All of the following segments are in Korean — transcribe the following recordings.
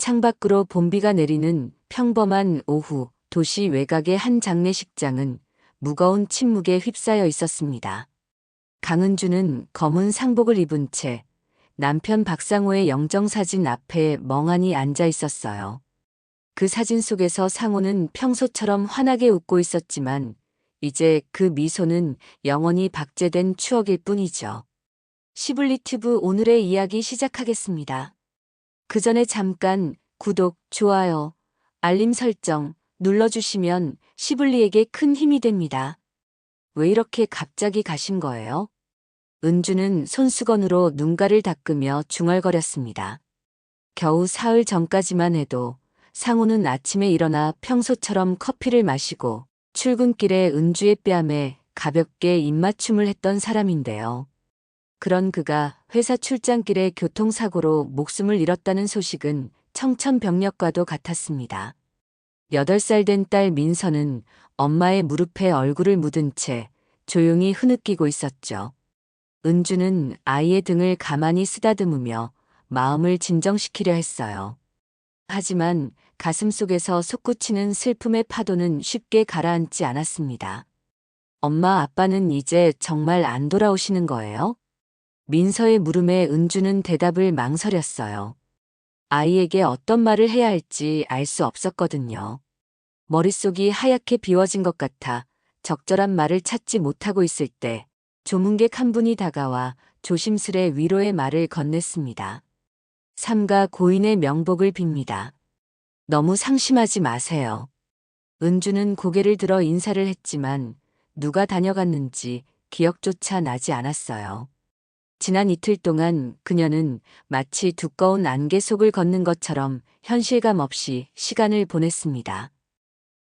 창밖으로 봄비가 내리는 평범한 오후, 도시 외곽의 한 장례식장은 무거운 침묵에 휩싸여 있었습니다. 강은주는 검은 상복을 입은 채 남편 박상호의 영정사진 앞에 멍하니 앉아 있었어요. 그 사진 속에서 상호는 평소처럼 환하게 웃고 있었지만 이제 그 미소는 영원히 박제된 추억일 뿐이죠. 시블리튜브 오늘의 이야기 시작하겠습니다. 그 전에 잠깐 구독, 좋아요, 알림 설정 눌러주시면 시블리에게 큰 힘이 됩니다. 왜 이렇게 갑자기 가신 거예요? 은주는 손수건으로 눈가를 닦으며 중얼거렸습니다. 겨우 사흘 전까지만 해도 상호는 아침에 일어나 평소처럼 커피를 마시고 출근길에 은주의 뺨에 가볍게 입맞춤을 했던 사람인데요. 그런 그가 회사 출장길에 교통사고로 목숨을 잃었다는 소식은 청천벽력과도 같았습니다. 8살 된 딸 민서는 엄마의 무릎에 얼굴을 묻은 채 조용히 흐느끼고 있었죠. 은주는 아이의 등을 가만히 쓰다듬으며 마음을 진정시키려 했어요. 하지만 가슴속에서 솟구치는 슬픔의 파도는 쉽게 가라앉지 않았습니다. 엄마, 아빠는 이제 정말 안 돌아오시는 거예요? 민서의 물음에 은주는 대답을 망설였어요. 아이에게 어떤 말을 해야 할지 알 수 없었거든요. 머릿속이 하얗게 비워진 것 같아 적절한 말을 찾지 못하고 있을 때 조문객 한 분이 다가와 조심스레 위로의 말을 건넸습니다. 삼가 고인의 명복을 빕니다. 너무 상심하지 마세요. 은주는 고개를 들어 인사를 했지만 누가 다녀갔는지 기억조차 나지 않았어요. 지난 이틀 동안 그녀는 마치 두꺼운 안개 속을 걷는 것처럼 현실감 없이 시간을 보냈습니다.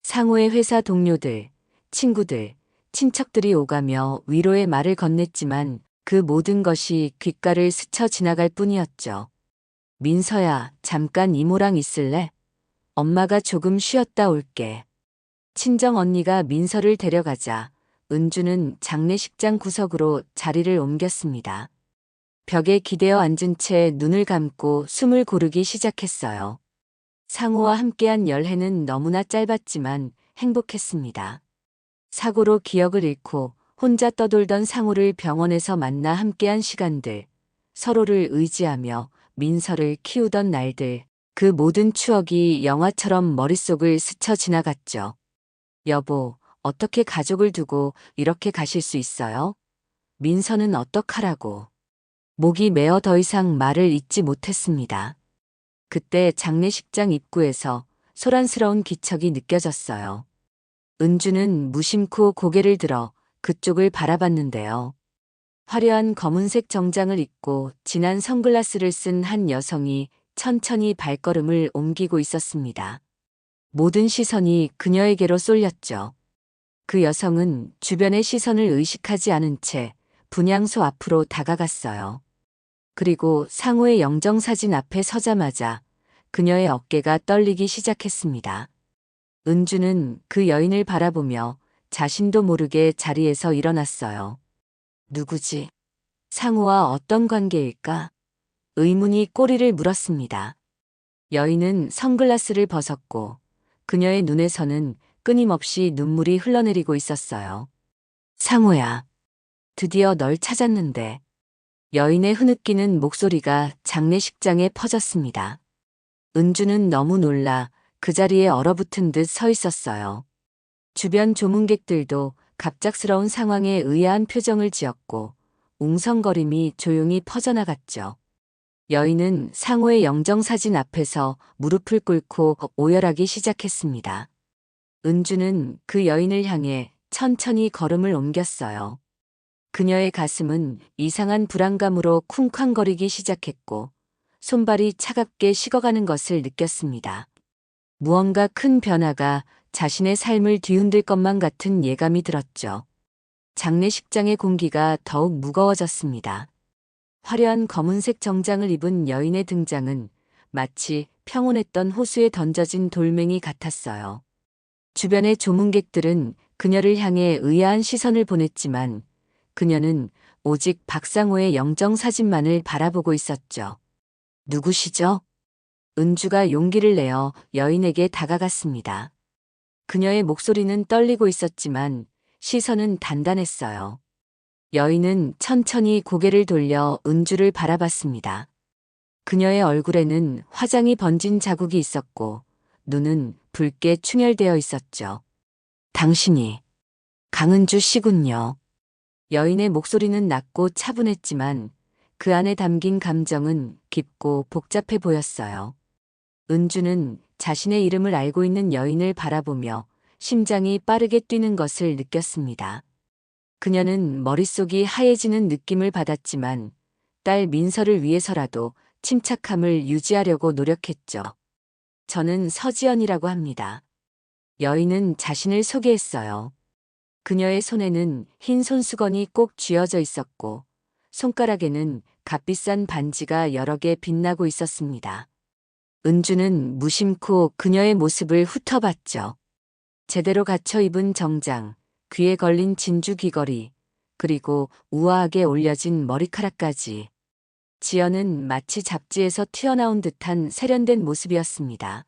상호의 회사 동료들, 친구들, 친척들이 오가며 위로의 말을 건넸지만 그 모든 것이 귓가를 스쳐 지나갈 뿐이었죠. 민서야, 잠깐 이모랑 있을래? 엄마가 조금 쉬었다 올게. 친정 언니가 민서를 데려가자 은주는 장례식장 구석으로 자리를 옮겼습니다. 벽에 기대어 앉은 채 눈을 감고 숨을 고르기 시작했어요. 상호와 함께한 열해는 너무나 짧았지만 행복했습니다. 사고로 기억을 잃고 혼자 떠돌던 상호를 병원에서 만나 함께한 시간들, 서로를 의지하며 민서를 키우던 날들, 그 모든 추억이 영화처럼 머릿속을 스쳐 지나갔죠. 여보, 어떻게 가족을 두고 이렇게 가실 수 있어요? 민서는 어떡하라고. 목이 메어 더 이상 말을 잇지 못했습니다. 그때 장례식장 입구에서 소란스러운 기척이 느껴졌어요. 은주는 무심코 고개를 들어 그쪽을 바라봤는데요. 화려한 검은색 정장을 입고 진한 선글라스를 쓴 한 여성이 천천히 발걸음을 옮기고 있었습니다. 모든 시선이 그녀에게로 쏠렸죠. 그 여성은 주변의 시선을 의식하지 않은 채 분향소 앞으로 다가갔어요. 그리고 상호의 영정사진 앞에 서자마자 그녀의 어깨가 떨리기 시작했습니다. 은주는 그 여인을 바라보며 자신도 모르게 자리에서 일어났어요. 누구지? 상호와 어떤 관계일까? 의문이 꼬리를 물었습니다. 여인은 선글라스를 벗었고 그녀의 눈에서는 끊임없이 눈물이 흘러내리고 있었어요. 상호야, 드디어 널 찾았는데. 여인의 흐느끼는 목소리가 장례식장에 퍼졌습니다. 은주는 너무 놀라 그 자리에 얼어붙은 듯 서 있었어요. 주변 조문객들도 갑작스러운 상황에 의아한 표정을 지었고 웅성거림이 조용히 퍼져나갔죠. 여인은 상호의 영정사진 앞에서 무릎을 꿇고 오열하기 시작했습니다. 은주는 그 여인을 향해 천천히 걸음을 옮겼어요. 그녀의 가슴은 이상한 불안감으로 쿵쾅거리기 시작했고 손발이 차갑게 식어가는 것을 느꼈습니다. 무언가 큰 변화가 자신의 삶을 뒤흔들 것만 같은 예감이 들었죠. 장례식장의 공기가 더욱 무거워졌습니다. 화려한 검은색 정장을 입은 여인의 등장은 마치 평온했던 호수에 던져진 돌멩이 같았어요. 주변의 조문객들은 그녀를 향해 의아한 시선을 보냈지만 그녀는 오직 박상호의 영정사진만을 바라보고 있었죠. 누구시죠? 은주가 용기를 내어 여인에게 다가갔습니다. 그녀의 목소리는 떨리고 있었지만 시선은 단단했어요. 여인은 천천히 고개를 돌려 은주를 바라봤습니다. 그녀의 얼굴에는 화장이 번진 자국이 있었고 눈은 붉게 충혈되어 있었죠. 당신이 강은주 씨군요. 여인의 목소리는 낮고 차분했지만 그 안에 담긴 감정은 깊고 복잡해 보였어요. 은주는 자신의 이름을 알고 있는 여인을 바라보며 심장이 빠르게 뛰는 것을 느꼈습니다. 그녀는 머릿속이 하얘지는 느낌을 받았지만 딸 민서를 위해서라도 침착함을 유지하려고 노력했죠. 저는 서지연이라고 합니다. 여인은 자신을 소개했어요. 그녀의 손에는 흰 손수건이 꼭 쥐어져 있었고 손가락에는 값비싼 반지가 여러 개 빛나고 있었습니다. 은주는 무심코 그녀의 모습을 훑어봤죠. 제대로 갖춰 입은 정장, 귀에 걸린 진주 귀걸이, 그리고 우아하게 올려진 머리카락까지. 지연은 마치 잡지에서 튀어나온 듯한 세련된 모습이었습니다.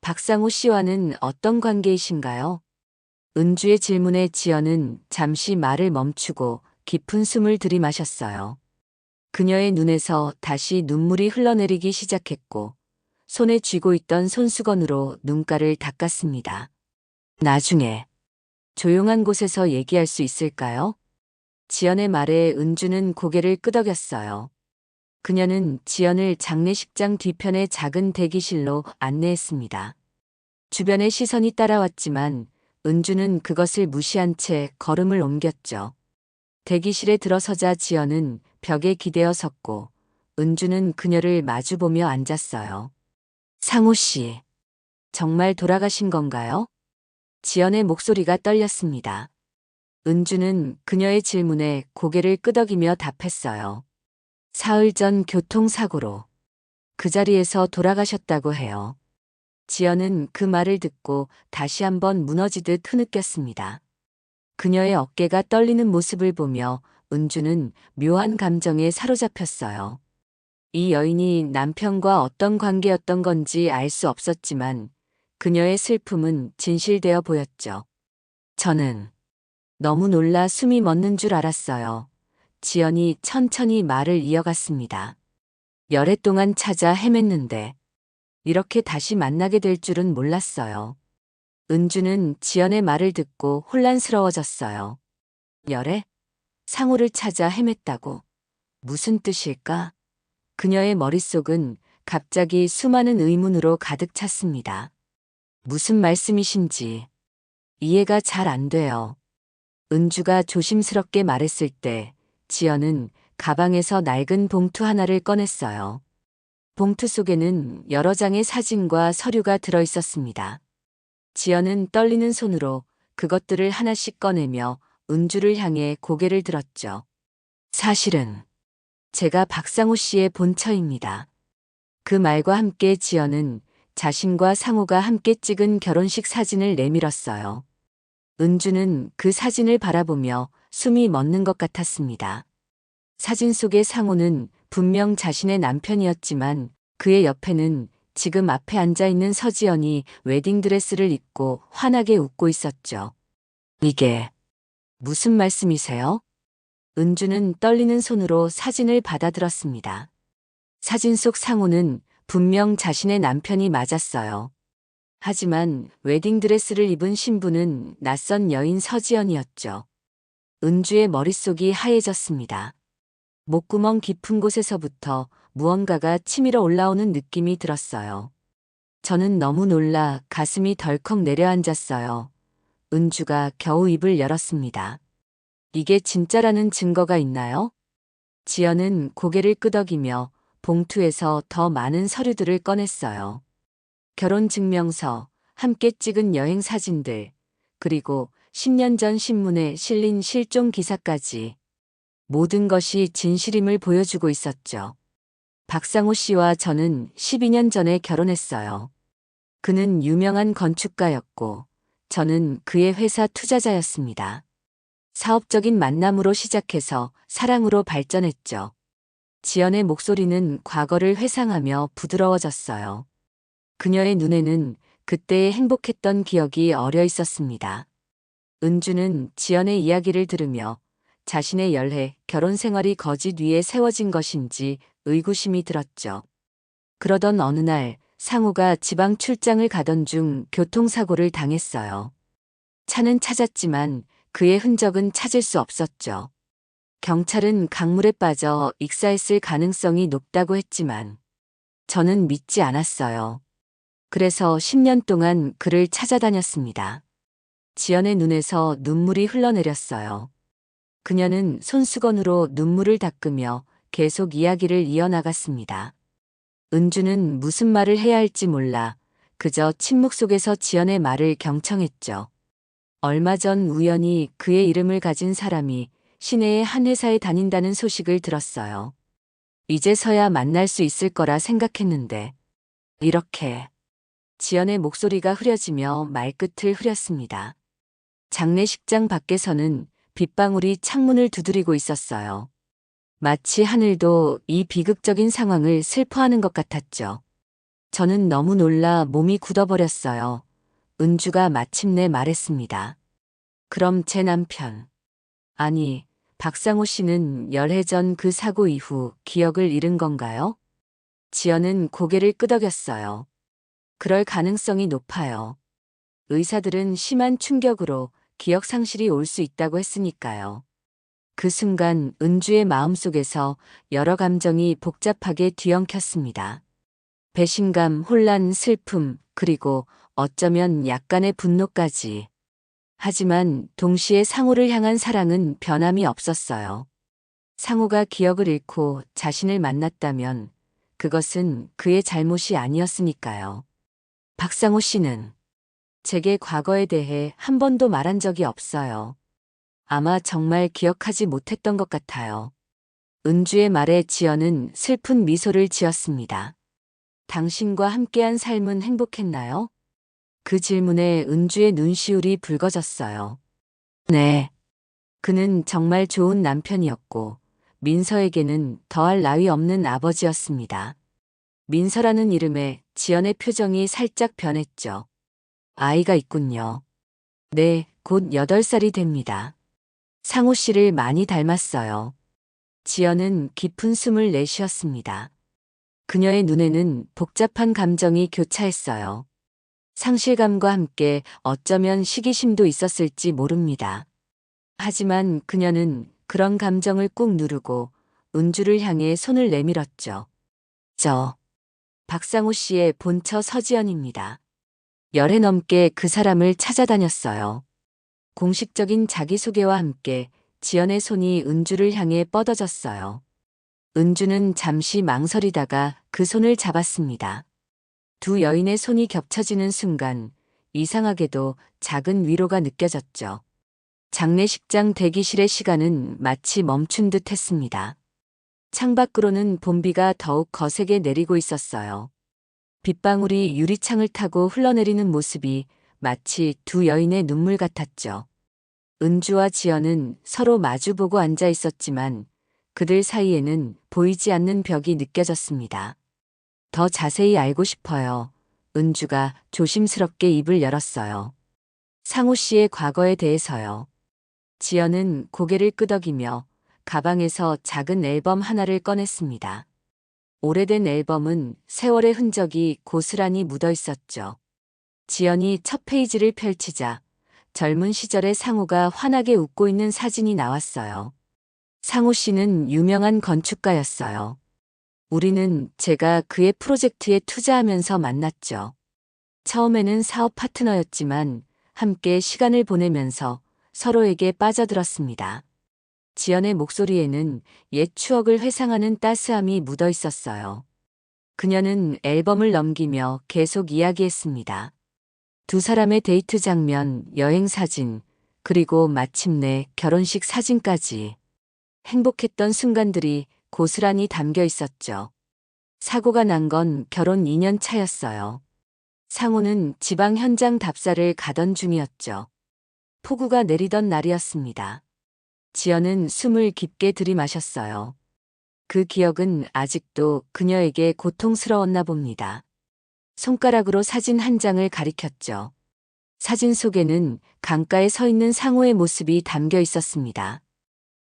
박상우 씨와는 어떤 관계이신가요? 은주의 질문에 지연은 잠시 말을 멈추고 깊은 숨을 들이마셨어요. 그녀의 눈에서 다시 눈물이 흘러내리기 시작했고 손에 쥐고 있던 손수건으로 눈가를 닦았습니다. 나중에 조용한 곳에서 얘기할 수 있을까요? 지연의 말에 은주는 고개를 끄덕였어요. 그녀는 지연을 장례식장 뒤편의 작은 대기실로 안내했습니다. 주변의 시선이 따라왔지만 은주는 그것을 무시한 채 걸음을 옮겼죠. 대기실에 들어서자 지연은 벽에 기대어 섰고 은주는 그녀를 마주보며 앉았어요. 상우 씨, 정말 돌아가신 건가요? 지연의 목소리가 떨렸습니다. 은주는 그녀의 질문에 고개를 끄덕이며 답했어요. 사흘 전 교통사고로 그 자리에서 돌아가셨다고 해요. 지연은 그 말을 듣고 다시 한번 무너지듯 흐느꼈습니다. 그녀의 어깨가 떨리는 모습을 보며 은주는 묘한 감정에 사로잡혔어요. 이 여인이 남편과 어떤 관계였던 건지 알 수 없었지만 그녀의 슬픔은 진실되어 보였죠. 저는 너무 놀라 숨이 멎는 줄 알았어요. 지연이 천천히 말을 이어갔습니다. 열애 동안 찾아 헤맸는데 이렇게 다시 만나게 될 줄은 몰랐어요. 은주는 지연의 말을 듣고 혼란스러워졌어요. 열애? 상우를 찾아 헤맸다고. 무슨 뜻일까? 그녀의 머릿속은 갑자기 수많은 의문으로 가득 찼습니다. 무슨 말씀이신지 이해가 잘 안 돼요. 은주가 조심스럽게 말했을 때 지연은 가방에서 낡은 봉투 하나를 꺼냈어요. 봉투 속에는 여러 장의 사진과 서류가 들어 있었습니다. 지연은 떨리는 손으로 그것들을 하나씩 꺼내며 은주를 향해 고개를 들었죠. 사실은 제가 박상우 씨의 본처입니다. 그 말과 함께 지연은 자신과 상우가 함께 찍은 결혼식 사진을 내밀었어요. 은주는 그 사진을 바라보며 숨이 멎는 것 같았습니다. 사진 속의 상우는 분명 자신의 남편이었지만 그의 옆에는 지금 앞에 앉아 있는 서지연이 웨딩드레스를 입고 환하게 웃고 있었죠. 이게 무슨 말씀이세요? 은주는 떨리는 손으로 사진을 받아들었습니다. 사진 속 상우는 분명 자신의 남편이 맞았어요. 하지만 웨딩드레스를 입은 신부는 낯선 여인 서지연이었죠. 은주의 머릿속이 하얘졌습니다. 목구멍 깊은 곳에서부터 무언가가 치밀어 올라오는 느낌이 들었어요. 저는 너무 놀라 가슴이 덜컥 내려앉았어요. 은주가 겨우 입을 열었습니다. 이게 진짜라는 증거가 있나요? 지연은 고개를 끄덕이며 봉투에서 더 많은 서류들을 꺼냈어요. 결혼증명서, 함께 찍은 여행 사진들, 그리고 10년 전 신문에 실린 실종 기사까지 모든 것이 진실임을 보여주고 있었죠. 박상우 씨와 저는 12년 전에 결혼했어요. 그는 유명한 건축가였고 저는 그의 회사 투자자였습니다. 사업적인 만남으로 시작해서 사랑으로 발전했죠. 지연의 목소리는 과거를 회상하며 부드러워졌어요. 그녀의 눈에는 그때의 행복했던 기억이 어려 있었습니다. 은주는 지연의 이야기를 들으며 자신의 연애, 결혼 생활이 거짓 위에 세워진 것인지 의구심이 들었죠. 그러던 어느 날 상우가 지방 출장을 가던 중 교통사고를 당했어요. 차는 찾았지만 그의 흔적은 찾을 수 없었죠. 경찰은 강물에 빠져 익사했을 가능성이 높다고 했지만 저는 믿지 않았어요. 그래서 10년 동안 그를 찾아다녔습니다. 지연의 눈에서 눈물이 흘러내렸어요. 그녀는 손수건으로 눈물을 닦으며 계속 이야기를 이어나갔습니다. 은주는 무슨 말을 해야 할지 몰라 그저 침묵 속에서 지연의 말을 경청했죠. 얼마 전 우연히 그의 이름을 가진 사람이 시내의 한 회사에 다닌다는 소식을 들었어요. 이제서야 만날 수 있을 거라 생각했는데 이렇게 지연의 목소리가 흐려지며 말끝을 흐렸습니다. 장례식장 밖에서는 빗방울이 창문을 두드리고 있었어요. 마치 하늘도 이 비극적인 상황을 슬퍼하는 것 같았죠. 저는 너무 놀라 몸이 굳어버렸어요. 은주가 마침내 말했습니다. 그럼 제 남편, 아니, 박상호 씨는 열해 전 그 사고 이후 기억을 잃은 건가요? 지연은 고개를 끄덕였어요. 그럴 가능성이 높아요. 의사들은 심한 충격으로 기억 상실이 올 수 있다고 했으니까요. 그 순간 은주의 마음속에서 여러 감정이 복잡하게 뒤엉켰습니다. 배신감, 혼란, 슬픔, 그리고 어쩌면 약간의 분노까지. 하지만 동시에 상호를 향한 사랑은 변함이 없었어요. 상호가 기억을 잃고 자신을 만났다면 그것은 그의 잘못이 아니었으니까요. 박상호 씨는 제게 과거에 대해 한 번도 말한 적이 없어요. 아마 정말 기억하지 못했던 것 같아요. 은주의 말에 지연은 슬픈 미소를 지었습니다. 당신과 함께한 삶은 행복했나요? 그 질문에 은주의 눈시울이 붉어졌어요. 네. 그는 정말 좋은 남편이었고 민서에게는 더할 나위 없는 아버지였습니다. 민서라는 이름에 지연의 표정이 살짝 변했죠. 아이가 있군요. 네, 곧 8살이 됩니다. 상호 씨를 많이 닮았어요. 지연은 깊은 숨을 내쉬었습니다. 그녀의 눈에는 복잡한 감정이 교차했어요. 상실감과 함께 어쩌면 시기심도 있었을지 모릅니다. 하지만 그녀는 그런 감정을 꾹 누르고 은주를 향해 손을 내밀었죠. 저, 박상호 씨의 본처 서지연입니다. 열해 넘게 그 사람을 찾아다녔어요. 공식적인 자기소개와 함께 지연의 손이 은주를 향해 뻗어졌어요. 은주는 잠시 망설이다가 그 손을 잡았습니다. 두 여인의 손이 겹쳐지는 순간 이상하게도 작은 위로가 느껴졌죠. 장례식장 대기실의 시간은 마치 멈춘 듯 했습니다. 창밖으로는 봄비가 더욱 거세게 내리고 있었어요. 빗방울이 유리창을 타고 흘러내리는 모습이 마치 두 여인의 눈물 같았죠. 은주와 지연은 서로 마주보고 앉아 있었지만 그들 사이에는 보이지 않는 벽이 느껴졌습니다. 더 자세히 알고 싶어요. 은주가 조심스럽게 입을 열었어요. 상호 씨의 과거에 대해서요. 지연은 고개를 끄덕이며 가방에서 작은 앨범 하나를 꺼냈습니다. 오래된 앨범은 세월의 흔적이 고스란히 묻어 있었죠. 지연이 첫 페이지를 펼치자 젊은 시절의 상호가 환하게 웃고 있는 사진이 나왔어요. 상호 씨는 유명한 건축가였어요. 우리는 제가 그의 프로젝트에 투자하면서 만났죠. 처음에는 사업 파트너였지만 함께 시간을 보내면서 서로에게 빠져들었습니다. 지연의 목소리에는 옛 추억을 회상하는 따스함이 묻어 있었어요. 그녀는 앨범을 넘기며 계속 이야기했습니다. 두 사람의 데이트 장면, 여행 사진, 그리고 마침내 결혼식 사진까지. 행복했던 순간들이 고스란히 담겨 있었죠. 사고가 난 건 결혼 2년 차였어요. 상호는 지방 현장 답사를 가던 중이었죠. 폭우가 내리던 날이었습니다. 지연은 숨을 깊게 들이마셨어요. 그 기억은 아직도 그녀에게 고통스러웠나 봅니다. 손가락으로 사진 한 장을 가리켰죠. 사진 속에는 강가에 서 있는 상호의 모습이 담겨 있었습니다.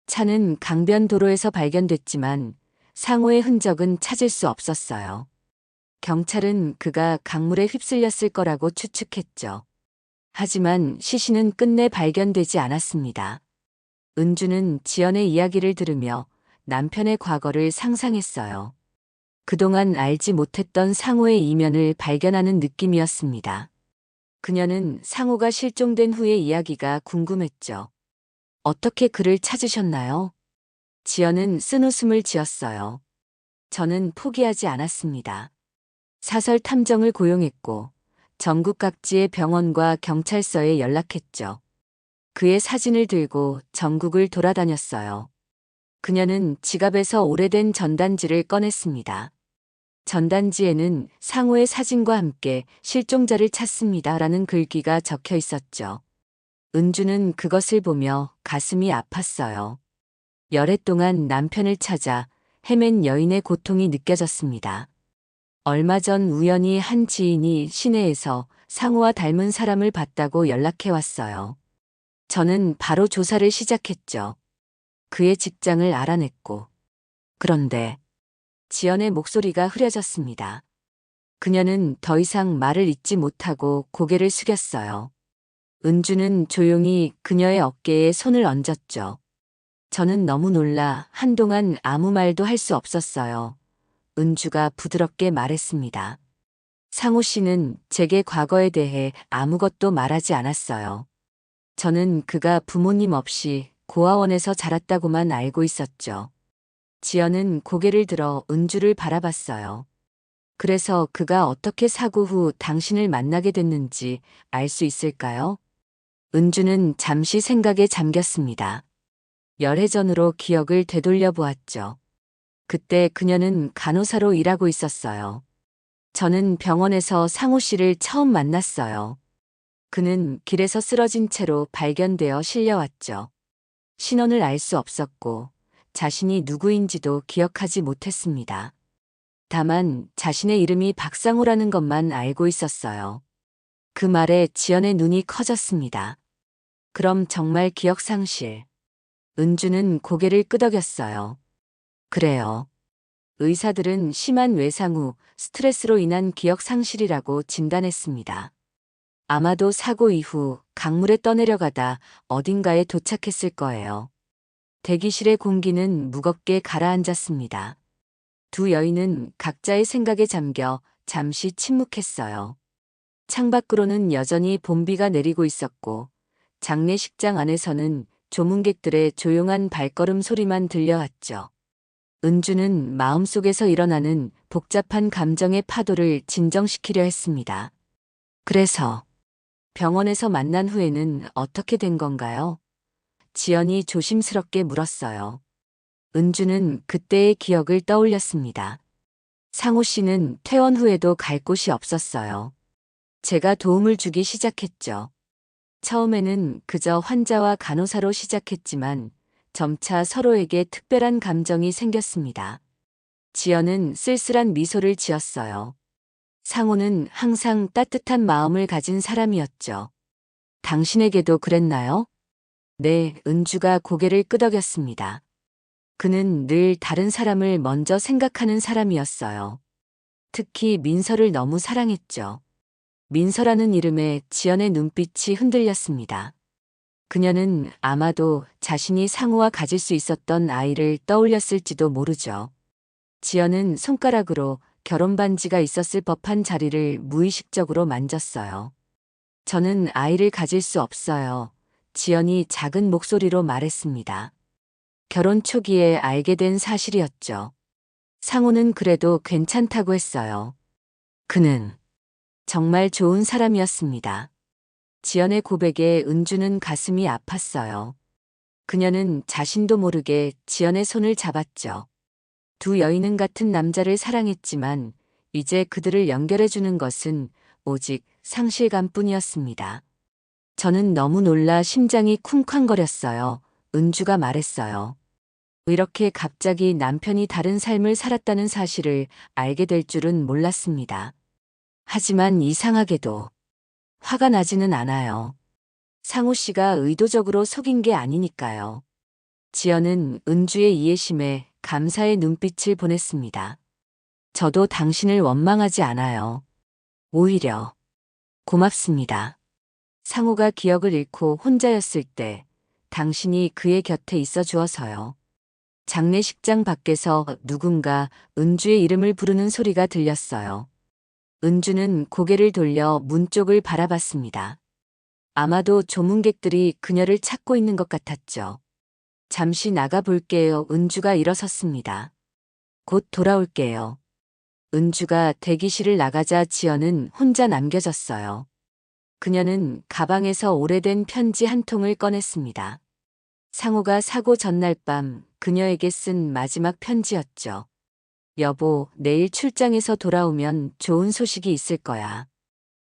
차는 강변 도로에서 발견됐지만 상호의 흔적은 찾을 수 없었어요. 경찰은 그가 강물에 휩쓸렸을 거라고 추측했죠. 하지만 시신은 끝내 발견되지 않았습니다. 은주는 지연의 이야기를 들으며 남편의 과거를 상상했어요. 그동안 알지 못했던 상호의 이면을 발견하는 느낌이었습니다. 그녀는 상호가 실종된 후의 이야기가 궁금했죠. 어떻게 그를 찾으셨나요? 지연은 쓴웃음을 지었어요. 저는 포기하지 않았습니다. 사설 탐정을 고용했고 전국 각지의 병원과 경찰서에 연락했죠. 그의 사진을 들고 전국을 돌아다녔어요. 그녀는 지갑에서 오래된 전단지를 꺼냈습니다. 전단지에는 상호의 사진과 함께 실종자를 찾습니다라는 글귀가 적혀 있었죠. 은주는 그것을 보며 가슴이 아팠어요. 열해 동안 남편을 찾아 헤맨 여인의 고통이 느껴졌습니다. 얼마 전 우연히 한 지인이 시내에서 상호와 닮은 사람을 봤다고 연락해 왔어요. 저는 바로 조사를 시작했죠. 그의 직장을 알아냈고. 그런데 지연의 목소리가 흐려졌습니다. 그녀는 더 이상 말을 잇지 못하고 고개를 숙였어요. 은주는 조용히 그녀의 어깨에 손을 얹었죠. 저는 너무 놀라 한동안 아무 말도 할 수 없었어요. 은주가 부드럽게 말했습니다. 상호 씨는 제게 과거에 대해 아무것도 말하지 않았어요. 저는 그가 부모님 없이 고아원에서 자랐다고만 알고 있었죠. 지연은 고개를 들어 은주를 바라봤어요. 그래서 그가 어떻게 사고 후 당신을 만나게 됐는지 알 수 있을까요? 은주는 잠시 생각에 잠겼습니다. 열해 전으로 기억을 되돌려 보았죠. 그때 그녀는 간호사로 일하고 있었어요. 저는 병원에서 상호 씨를 처음 만났어요. 그는 길에서 쓰러진 채로 발견되어 실려왔죠. 신원을 알 수 없었고 자신이 누구인지도 기억하지 못했습니다. 다만 자신의 이름이 박상호라는 것만 알고 있었어요. 그 말에 지연의 눈이 커졌습니다. 그럼 정말 기억 상실. 은주는 고개를 끄덕였어요. 그래요. 의사들은 심한 외상 후 스트레스로 인한 기억 상실이라고 진단했습니다. 아마도 사고 이후 강물에 떠내려가다 어딘가에 도착했을 거예요. 대기실의 공기는 무겁게 가라앉았습니다. 두 여인은 각자의 생각에 잠겨 잠시 침묵했어요. 창밖으로는 여전히 봄비가 내리고 있었고 장례식장 안에서는 조문객들의 조용한 발걸음 소리만 들려왔죠. 은주는 마음속에서 일어나는 복잡한 감정의 파도를 진정시키려 했습니다. 그래서 병원에서 만난 후에는 어떻게 된 건가요? 지연이 조심스럽게 물었어요. 은주는 그때의 기억을 떠올렸습니다. 상호 씨는 퇴원 후에도 갈 곳이 없었어요. 제가 도움을 주기 시작했죠. 처음에는 그저 환자와 간호사로 시작했지만 점차 서로에게 특별한 감정이 생겼습니다. 지연은 쓸쓸한 미소를 지었어요. 상호는 항상 따뜻한 마음을 가진 사람이었죠. 당신에게도 그랬나요? 네, 은주가 고개를 끄덕였습니다. 그는 늘 다른 사람을 먼저 생각하는 사람이었어요. 특히 민서를 너무 사랑했죠. 민서라는 이름에 지연의 눈빛이 흔들렸습니다. 그녀는 아마도 자신이 상호와 가질 수 있었던 아이를 떠올렸을지도 모르죠. 지연은 손가락으로 결혼 반지가 있었을 법한 자리를 무의식적으로 만졌어요. 저는 아이를 가질 수 없어요. 지연이 작은 목소리로 말했습니다. 결혼 초기에 알게 된 사실이었죠. 상호는 그래도 괜찮다고 했어요. 그는 정말 좋은 사람이었습니다. 지연의 고백에 은주는 가슴이 아팠어요. 그녀는 자신도 모르게 지연의 손을 잡았죠. 두 여인은 같은 남자를 사랑했지만 이제 그들을 연결해주는 것은 오직 상실감뿐이었습니다. 저는 너무 놀라 심장이 쿵쾅거렸어요. 은주가 말했어요. 이렇게 갑자기 남편이 다른 삶을 살았다는 사실을 알게 될 줄은 몰랐습니다. 하지만 이상하게도 화가 나지는 않아요. 상우 씨가 의도적으로 속인 게 아니니까요. 지연은 은주의 이해심에 감사의 눈빛을 보냈습니다. 저도 당신을 원망하지 않아요. 오히려 고맙습니다. 상우가 기억을 잃고 혼자였을 때 당신이 그의 곁에 있어 주어서요. 장례식장 밖에서 누군가 은주의 이름을 부르는 소리가 들렸어요. 은주는 고개를 돌려 문 쪽을 바라봤습니다. 아마도 조문객들이 그녀를 찾고 있는 것 같았죠. 잠시 나가 볼게요. 은주가 일어섰습니다. 곧 돌아올게요. 은주가 대기실을 나가자 지연은 혼자 남겨졌어요. 그녀는 가방에서 오래된 편지 한 통을 꺼냈습니다. 상우가 사고 전날 밤 그녀에게 쓴 마지막 편지였죠. 여보, 내일 출장에서 돌아오면 좋은 소식이 있을 거야.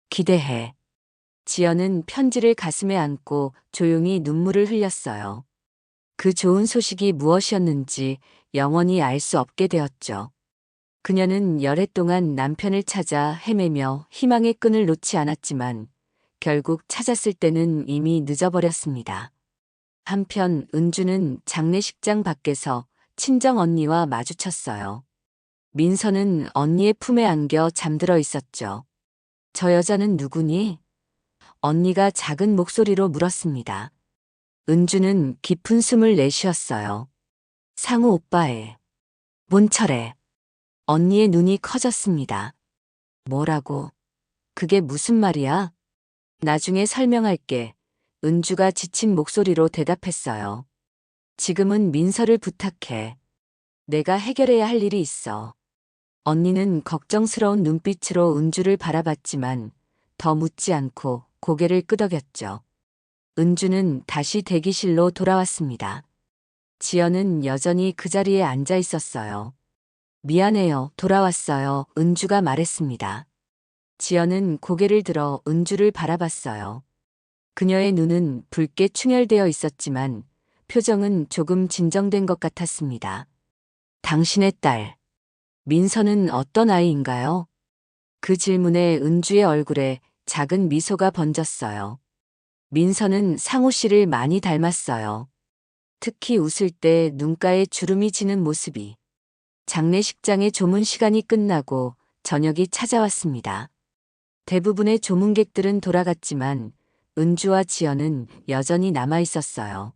기대해. 지연은 편지를 가슴에 안고 조용히 눈물을 흘렸어요. 그 좋은 소식이 무엇이었는지 영원히 알 수 없게 되었죠. 그녀는 열해 동안 남편을 찾아 헤매며 희망의 끈을 놓지 않았지만 결국 찾았을 때는 이미 늦어버렸습니다. 한편 은주는 장례식장 밖에서 친정 언니와 마주쳤어요. 민서는 언니의 품에 안겨 잠들어 있었죠. 저 여자는 누구니? 언니가 작은 목소리로 물었습니다. 은주는 깊은 숨을 내쉬었어요. 상우 오빠의 몬철에. 언니의 눈이 커졌습니다. 뭐라고? 그게 무슨 말이야? 나중에 설명할게. 은주가 지친 목소리로 대답했어요. 지금은 민서를 부탁해. 내가 해결해야 할 일이 있어. 언니는 걱정스러운 눈빛으로 은주를 바라봤지만 더 묻지 않고 고개를 끄덕였죠. 은주는 다시 대기실로 돌아왔습니다. 지연은 여전히 그 자리에 앉아 있었어요. 미안해요. 돌아왔어요. 은주가 말했습니다. 지연은 고개를 들어 은주를 바라봤어요. 그녀의 눈은 붉게 충혈되어 있었지만 표정은 조금 진정된 것 같았습니다. 당신의 딸, 민서는 어떤 아이인가요? 그 질문에 은주의 얼굴에 작은 미소가 번졌어요. 민서는 상우 씨를 많이 닮았어요. 특히 웃을 때 눈가에 주름이 지는 모습이. 장례식장의 조문 시간이 끝나고 저녁이 찾아왔습니다. 대부분의 조문객들은 돌아갔지만 은주와 지연은 여전히 남아 있었어요.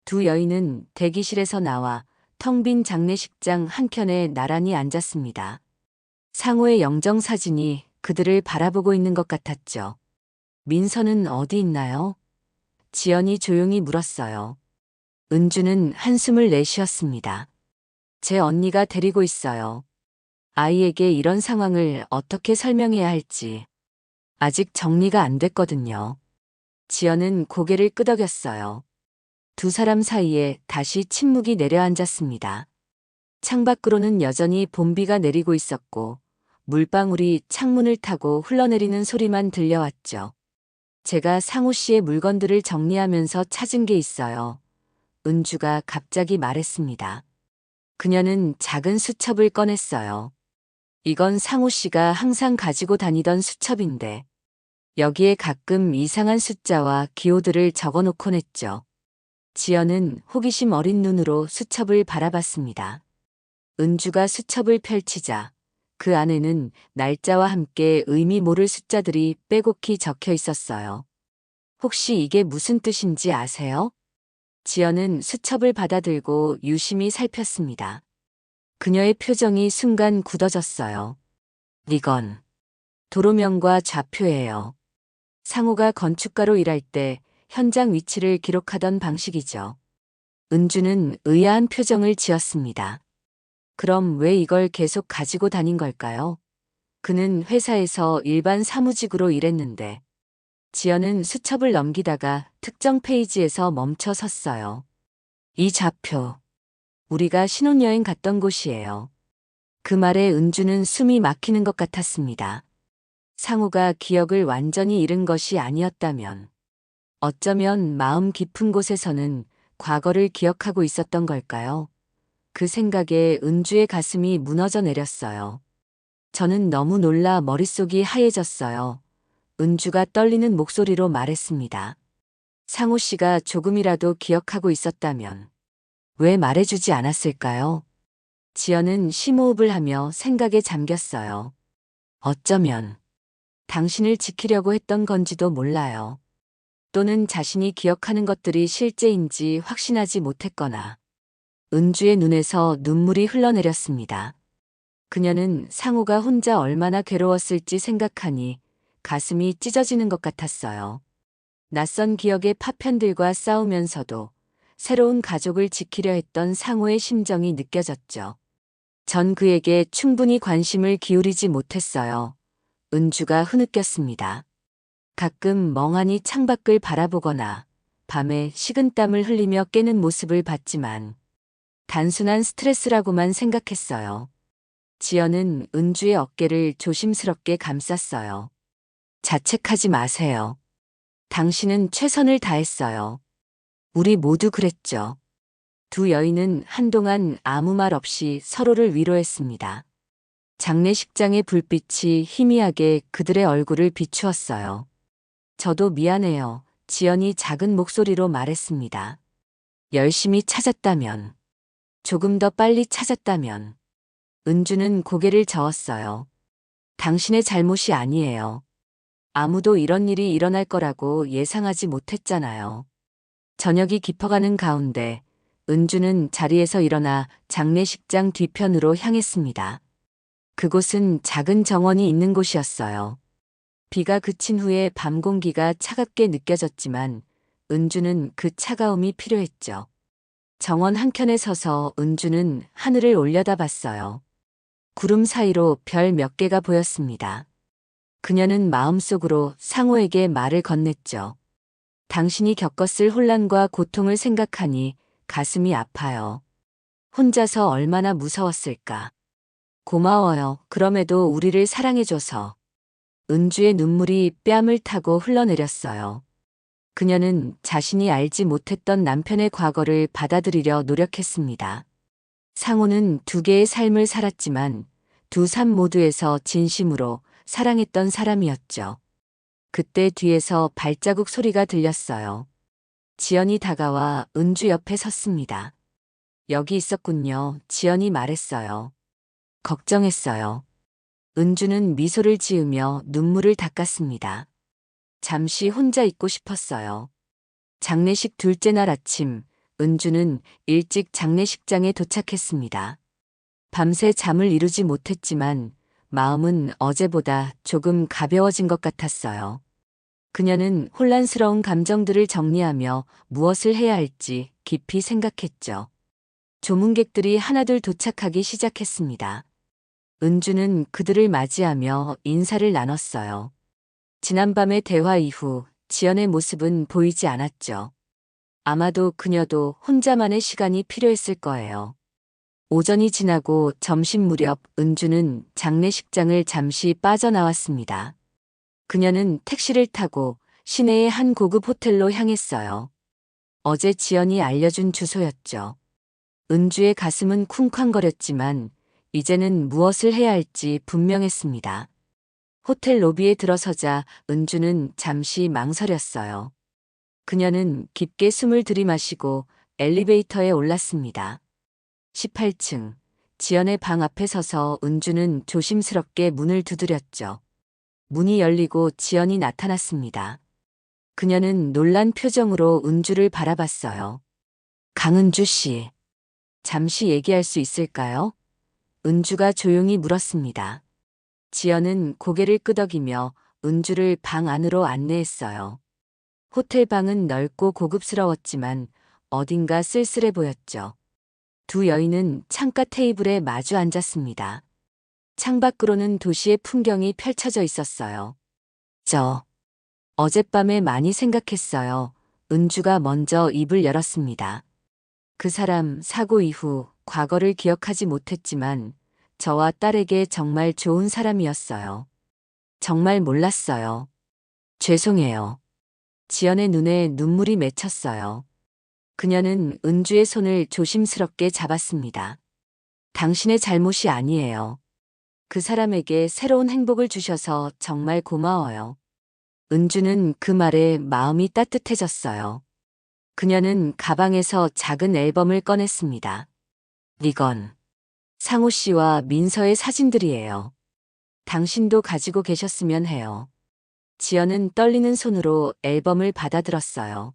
두 여인은 대기실에서 나와 텅 빈 장례식장 한켠에 나란히 앉았습니다. 상우의 영정사진이 그들을 바라보고 있는 것 같았죠. 민서는 어디 있나요? 지연이 조용히 물었어요. 은주는 한숨을 내쉬었습니다. 제 언니가 데리고 있어요. 아이에게 이런 상황을 어떻게 설명해야 할지 아직 정리가 안 됐거든요. 지연은 고개를 끄덕였어요. 두 사람 사이에 다시 침묵이 내려앉았습니다. 창밖으로는 여전히 봄비가 내리고 있었고 물방울이 창문을 타고 흘러내리는 소리만 들려왔죠. 제가 상우 씨의 물건들을 정리하면서 찾은 게 있어요. 은주가 갑자기 말했습니다. 그녀는 작은 수첩을 꺼냈어요. 이건 상우 씨가 항상 가지고 다니던 수첩인데 여기에 가끔 이상한 숫자와 기호들을 적어놓곤 했죠. 지연은 호기심 어린 눈으로 수첩을 바라봤습니다. 은주가 수첩을 펼치자 그 안에는 날짜와 함께 의미 모를 숫자들이 빼곡히 적혀 있었어요. 혹시 이게 무슨 뜻인지 아세요? 지연은 수첩을 받아들고 유심히 살폈습니다. 그녀의 표정이 순간 굳어졌어요. 이건 도로명과 좌표예요. 상우가 건축가로 일할 때 현장 위치를 기록하던 방식이죠. 은주는 의아한 표정을 지었습니다. 그럼 왜 이걸 계속 가지고 다닌 걸까요? 그는 회사에서 일반 사무직으로 일했는데 지연은 수첩을 넘기다가 특정 페이지에서 멈춰 섰어요. 이 좌표, 우리가 신혼여행 갔던 곳이에요. 그 말에 은주는 숨이 막히는 것 같았습니다. 상우가 기억을 완전히 잃은 것이 아니었다면 어쩌면 마음 깊은 곳에서는 과거를 기억하고 있었던 걸까요? 그 생각에 은주의 가슴이 무너져 내렸어요. 저는 너무 놀라 머릿속이 하얘졌어요. 은주가 떨리는 목소리로 말했습니다. 상우 씨가 조금이라도 기억하고 있었다면 왜 말해주지 않았을까요? 지연은 심호흡을 하며 생각에 잠겼어요. 어쩌면 당신을 지키려고 했던 건지도 몰라요. 또는 자신이 기억하는 것들이 실제인지 확신하지 못했거나. 은주의 눈에서 눈물이 흘러내렸습니다. 그녀는 상우가 혼자 얼마나 괴로웠을지 생각하니 가슴이 찢어지는 것 같았어요. 낯선 기억의 파편들과 싸우면서도 새로운 가족을 지키려 했던 상우의 심정이 느껴졌죠. 전 그에게 충분히 관심을 기울이지 못했어요. 은주가 흐느꼈습니다. 가끔 멍하니 창밖을 바라보거나 밤에 식은땀을 흘리며 깨는 모습을 봤지만 단순한 스트레스라고만 생각했어요. 지연은 은주의 어깨를 조심스럽게 감쌌어요. 자책하지 마세요. 당신은 최선을 다했어요. 우리 모두 그랬죠. 두 여인은 한동안 아무 말 없이 서로를 위로했습니다. 장례식장의 불빛이 희미하게 그들의 얼굴을 비추었어요. 저도 미안해요. 지연이 작은 목소리로 말했습니다. 열심히 찾았다면, 조금 더 빨리 찾았다면. 은주는 고개를 저었어요. 당신의 잘못이 아니에요. 아무도 이런 일이 일어날 거라고 예상하지 못했잖아요. 저녁이 깊어가는 가운데 은주는 자리에서 일어나 장례식장 뒤편으로 향했습니다. 그곳은 작은 정원이 있는 곳이었어요. 비가 그친 후에 밤 공기가 차갑게 느껴졌지만 은주는 그 차가움이 필요했죠. 정원 한켠에 서서 은주는 하늘을 올려다봤어요. 구름 사이로 별 몇 개가 보였습니다. 그녀는 마음속으로 상호에게 말을 건넸죠. 당신이 겪었을 혼란과 고통을 생각하니 가슴이 아파요. 혼자서 얼마나 무서웠을까. 고마워요. 그럼에도 우리를 사랑해줘서. 은주의 눈물이 뺨을 타고 흘러내렸어요. 그녀는 자신이 알지 못했던 남편의 과거를 받아들이려 노력했습니다. 상호는 두 개의 삶을 살았지만 두 삶 모두에서 진심으로 사랑했던 사람이었죠. 그때 뒤에서 발자국 소리가 들렸어요. 지연이 다가와 은주 옆에 섰습니다. 여기 있었군요. 지연이 말했어요. 걱정했어요. 은주는 미소를 지으며 눈물을 닦았습니다. 잠시 혼자 있고 싶었어요. 장례식 둘째 날 아침, 은주는 일찍 장례식장에 도착했습니다. 밤새 잠을 이루지 못했지만 마음은 어제보다 조금 가벼워진 것 같았어요. 그녀는 혼란스러운 감정들을 정리하며 무엇을 해야 할지 깊이 생각했죠. 조문객들이 하나둘 도착하기 시작했습니다. 은주는 그들을 맞이하며 인사를 나눴어요. 지난밤의 대화 이후 지연의 모습은 보이지 않았죠. 아마도 그녀도 혼자만의 시간이 필요했을 거예요. 오전이 지나고 점심 무렵 은주는 장례식장을 잠시 빠져나왔습니다. 그녀는 택시를 타고 시내의 한 고급 호텔로 향했어요. 어제 지연이 알려준 주소였죠. 은주의 가슴은 쿵쾅거렸지만 이제는 무엇을 해야 할지 분명했습니다. 호텔 로비에 들어서자 은주는 잠시 망설였어요. 그녀는 깊게 숨을 들이마시고 엘리베이터에 올랐습니다. 18층, 지연의 방 앞에 서서 은주는 조심스럽게 문을 두드렸죠. 문이 열리고 지연이 나타났습니다. 그녀는 놀란 표정으로 은주를 바라봤어요. 강은주 씨, 잠시 얘기할 수 있을까요? 은주가 조용히 물었습니다. 지연은 고개를 끄덕이며 은주를 방 안으로 안내했어요. 호텔 방은 넓고 고급스러웠지만 어딘가 쓸쓸해 보였죠. 두 여인은 창가 테이블에 마주 앉았습니다. 창밖으로는 도시의 풍경이 펼쳐져 있었어요. 어젯밤에 많이 생각했어요. 은주가 먼저 입을 열었습니다. 그 사람 사고 이후 과거를 기억하지 못했지만 저와 딸에게 정말 좋은 사람이었어요. 정말 몰랐어요. 죄송해요. 지연의 눈에 눈물이 맺혔어요. 그녀는 은주의 손을 조심스럽게 잡았습니다. 당신의 잘못이 아니에요. 그 사람에게 새로운 행복을 주셔서 정말 고마워요. 은주는 그 말에 마음이 따뜻해졌어요. 그녀는 가방에서 작은 앨범을 꺼냈습니다. 이건 상우 씨와 민서의 사진들이에요. 당신도 가지고 계셨으면 해요. 지연은 떨리는 손으로 앨범을 받아들었어요.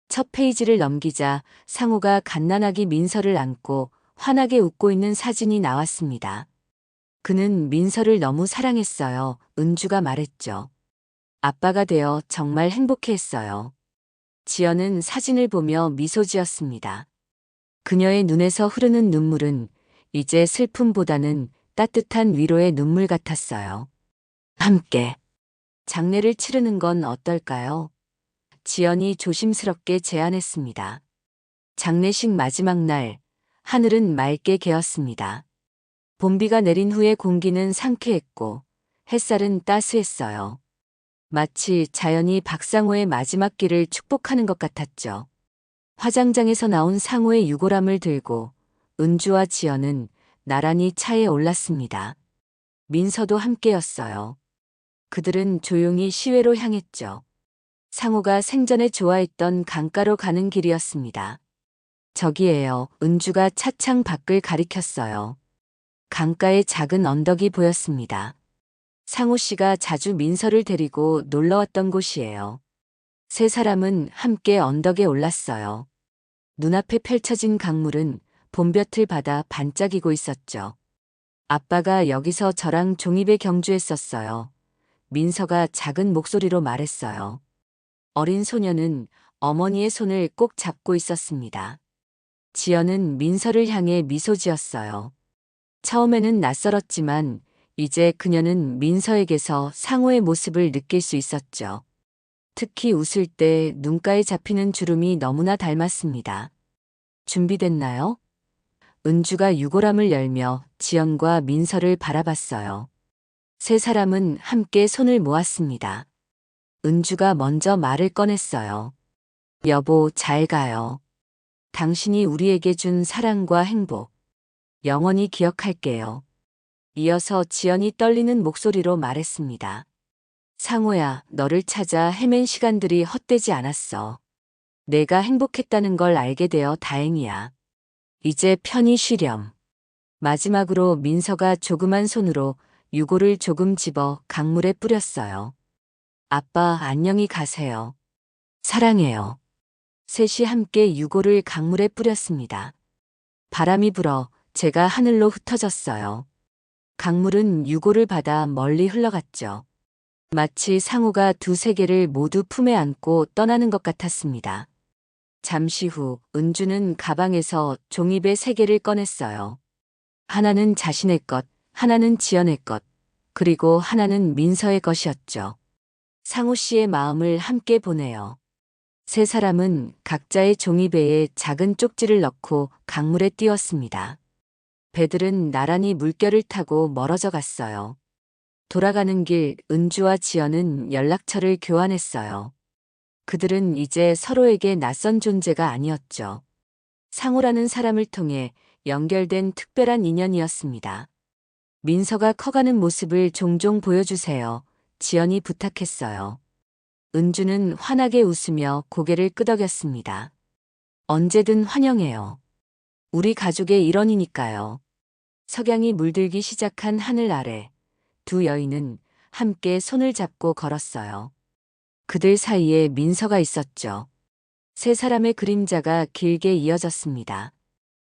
첫 페이지를 넘기자 상우가 갓난아기 민서를 안고 환하게 웃고 있는 사진이 나왔습니다. 그는 민서를 너무 사랑했어요. 은주가 말했죠. 아빠가 되어 정말 행복해했어요. 지연은 사진을 보며 미소 지었습니다. 그녀의 눈에서 흐르는 눈물은 이제 슬픔보다는 따뜻한 위로의 눈물 같았어요. 함께 장례를 치르는 건 어떨까요? 지연이 조심스럽게 제안했습니다. 장례식 마지막 날, 하늘은 맑게 개었습니다. 봄비가 내린 후에 공기는 상쾌했고 햇살은 따스했어요. 마치 자연이 박상호의 마지막 길을 축복하는 것 같았죠. 화장장에서 나온 상호의 유골함을 들고 은주와 지연은 나란히 차에 올랐습니다. 민서도 함께였어요. 그들은 조용히 시외로 향했죠. 상호가 생전에 좋아했던 강가로 가는 길이었습니다. 저기에요. 은주가 차창 밖을 가리켰어요. 강가에 작은 언덕이 보였습니다. 상호 씨가 자주 민서를 데리고 놀러왔던 곳이에요. 세 사람은 함께 언덕에 올랐어요. 눈앞에 펼쳐진 강물은 봄볕을 받아 반짝이고 있었죠. 아빠가 여기서 저랑 종입에 경주했었어요. 민서가 작은 목소리로 말했어요. 어린 소녀는 어머니의 손을 꼭 잡고 있었습니다. 지연은 민서를 향해 미소 지었어요. 처음에는 낯설었지만 이제 그녀는 민서에게서 상호의 모습을 느낄 수 있었죠. 특히 웃을 때 눈가에 잡히는 주름이 너무나 닮았습니다. 준비됐나요? 은주가 유골함을 열며 지연과 민서를 바라봤어요. 세 사람은 함께 손을 모았습니다. 은주가 먼저 말을 꺼냈어요. 여보, 잘 가요. 당신이 우리에게 준 사랑과 행복, 영원히 기억할게요. 이어서 지연이 떨리는 목소리로 말했습니다. 상호야, 너를 찾아 헤맨 시간들이 헛되지 않았어. 내가 행복했다는 걸 알게 되어 다행이야. 이제 편히 쉬렴. 마지막으로 민서가 조그만 손으로 유골을 조금 집어 강물에 뿌렸어요. 아빠, 안녕히 가세요. 사랑해요. 셋이 함께 유골을 강물에 뿌렸습니다. 바람이 불어 제가 하늘로 흩어졌어요. 강물은 유골을 받아 멀리 흘러갔죠. 마치 상우가 두 세계를 모두 품에 안고 떠나는 것 같았습니다. 잠시 후 은주는 가방에서 종이배 3개를 꺼냈어요. 하나는 자신의 것, 하나는 지연의 것, 그리고 하나는 민서의 것이었죠. 상우 씨의 마음을 함께 보내요. 세 사람은 각자의 종이배에 작은 쪽지를 넣고 강물에 띄웠습니다. 배들은 나란히 물결을 타고 멀어져 갔어요. 돌아가는 길 은주와 지연은 연락처를 교환했어요. 그들은 이제 서로에게 낯선 존재가 아니었죠. 상우라는 사람을 통해 연결된 특별한 인연이었습니다. 민서가 커가는 모습을 종종 보여주세요. 지연이 부탁했어요. 은주는 환하게 웃으며 고개를 끄덕였습니다. 언제든 환영해요. 우리 가족의 일원이니까요. 석양이 물들기 시작한 하늘 아래 두 여인은 함께 손을 잡고 걸었어요. 그들 사이에 민서가 있었죠. 세 사람의 그림자가 길게 이어졌습니다.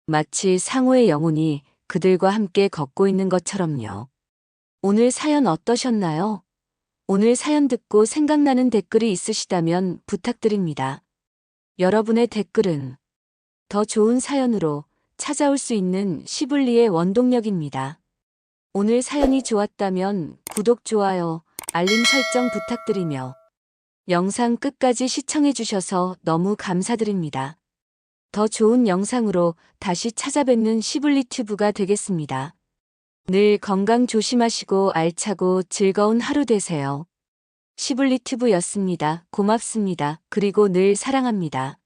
마치 상호의 영혼이 그들과 함께 걷고 있는 것처럼요. 오늘 사연 어떠셨나요? 오늘 사연 듣고 생각나는 댓글이 있으시다면 부탁드립니다. 여러분의 댓글은 더 좋은 사연으로 찾아올 수 있는 시블리의 원동력입니다. 오늘 사연이 좋았다면 구독, 좋아요, 알림 설정 부탁드리며 영상 끝까지 시청해주셔서 너무 감사드립니다. 더 좋은 영상으로 다시 찾아뵙는 시블리튜브가 되겠습니다. 늘 건강 조심하시고 알차고 즐거운 하루 되세요. 시블리튜브였습니다. 고맙습니다. 그리고 늘 사랑합니다.